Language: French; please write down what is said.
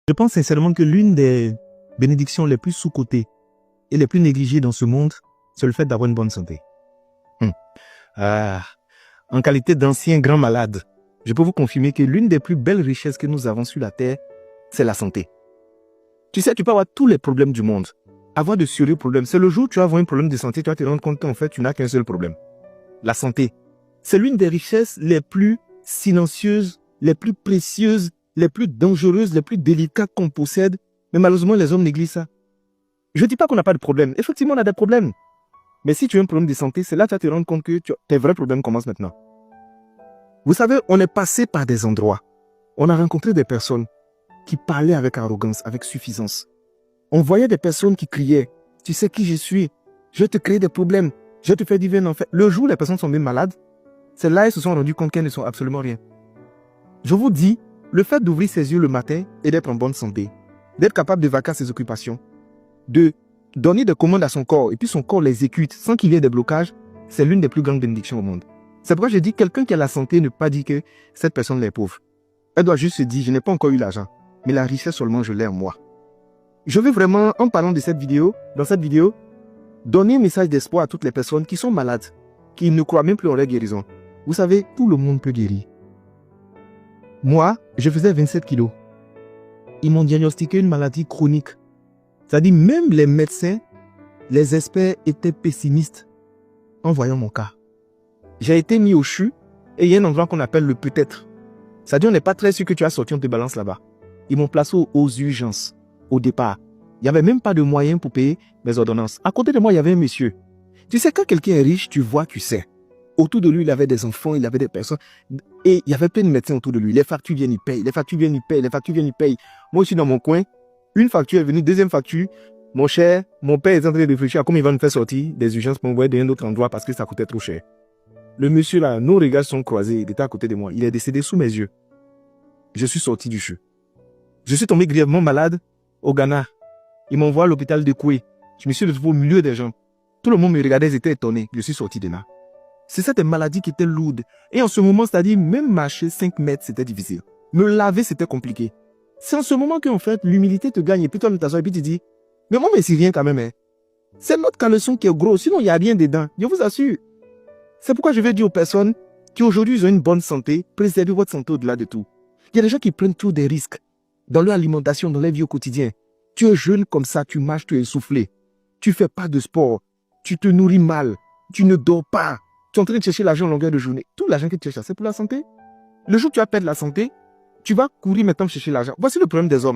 Je pense sincèrement que l'une des bénédictions les plus sous-cotées et les plus négligées dans ce monde, c'est le fait d'avoir une bonne santé. En qualité d'ancien grand malade, je peux vous confirmer que l'une des plus belles richesses que nous avons sur la terre, c'est la santé. Tu sais, tu peux avoir tous les problèmes du monde, avoir de sérieux problèmes. C'est le jour où tu vas avoir un problème de santé, tu vas te rendre compte qu'en fait, tu n'as qu'un seul problème. La santé. C'est l'une des richesses les plus silencieuses, les plus précieuses, les plus dangereuses, les plus délicates qu'on possède. Mais malheureusement, les hommes négligent ça. Je ne dis pas qu'on n'a pas de problème. Effectivement, on a des problèmes. Mais si tu as un problème de santé, c'est là que tu vas te rendre compte que tes vrais problèmes commencent maintenant. Vous savez, on est passé par des endroits. On a rencontré des personnes qui parlaient avec arrogance, avec suffisance. On voyait des personnes qui criaient « Tu sais qui je suis? Je vais te créer des problèmes. Je vais te faire vivre un enfer. » Le jour où les personnes sont bien malades, c'est là qu'ils se sont rendus compte qu'elles ne sont absolument rien. Je vous dis, le fait d'ouvrir ses yeux le matin et d'être en bonne santé, d'être capable de vaquer à ses occupations, de donner des commandes à son corps et puis son corps l'exécute sans qu'il y ait des blocages, c'est l'une des plus grandes bénédictions au monde. C'est pourquoi je dis quelqu'un qui a la santé ne peut pas dire que cette personne est pauvre. Elle doit juste se dire, je n'ai pas encore eu l'argent, mais la richesse seulement je l'ai en moi. Je veux vraiment, en parlant de cette vidéo, dans cette vidéo, donner un message d'espoir à toutes les personnes qui sont malades, qui ne croient même plus en leur guérison. Vous savez, tout le monde peut guérir. Moi, je faisais 27 kilos. Ils m'ont diagnostiqué une maladie chronique. C'est-à-dire, même les médecins, les experts étaient pessimistes en voyant mon cas. J'ai été mis au CHU et il y a un endroit qu'on appelle le peut-être. C'est-à-dire, on n'est pas très sûr que tu as sorti, on te balance là-bas. Ils m'ont placé aux urgences, au départ. Il n'y avait même pas de moyens pour payer mes ordonnances. À côté de moi, il y avait un monsieur. Tu sais, quand quelqu'un est riche, tu vois, tu sais. Autour de lui, il avait des enfants, il avait des personnes. Et il y avait plein de médecins autour de lui. Les factures viennent, ils payent. Les factures viennent, ils payent. Les factures viennent, ils payent. Moi, je suis dans mon coin. Une facture est venue, deuxième facture. Mon cher, mon père est en train de réfléchir à comment il va nous faire sortir des urgences pour m'envoyer dans un autre endroit parce que ça coûtait trop cher. Le monsieur là, nos regards sont croisés. Il était à côté de moi. Il est décédé sous mes yeux. Je suis sorti du CHU. Je suis tombé grièvement malade au Ghana. Ils m'envoient à l'hôpital de Koué. Je me suis retrouvé au milieu des gens. Tout le monde me regardait, ils étaient étonnés. Je suis sorti de là. C'est ça des maladies qui étaient lourdes. Et en ce moment, c'est-à-dire, même marcher 5 mètres, c'était difficile. Me laver, c'était compliqué. C'est en ce moment qu'en fait, l'humilité te gagne. Et puis toi, tu t'assois et puis tu dis, mais moi, mais c'est rien quand même. Hein. C'est notre caleçon qui est gros. Sinon, il n'y a rien dedans. Je vous assure. C'est pourquoi je vais dire aux personnes qui aujourd'hui ont une bonne santé, préservez votre santé au-delà de tout. Il y a des gens qui prennent toujours des risques dans leur alimentation, dans leur vie au quotidien. Tu es jeune comme ça, tu marches, tu es essoufflé. Tu fais pas de sport. Tu te nourris mal. Tu ne dors pas. Tu es en train de chercher l'argent en longueur de journée. Tout l'argent que tu cherches, c'est pour la santé. Le jour où tu vas perdre la santé, tu vas courir maintenant chercher l'argent. Voici le problème des hommes.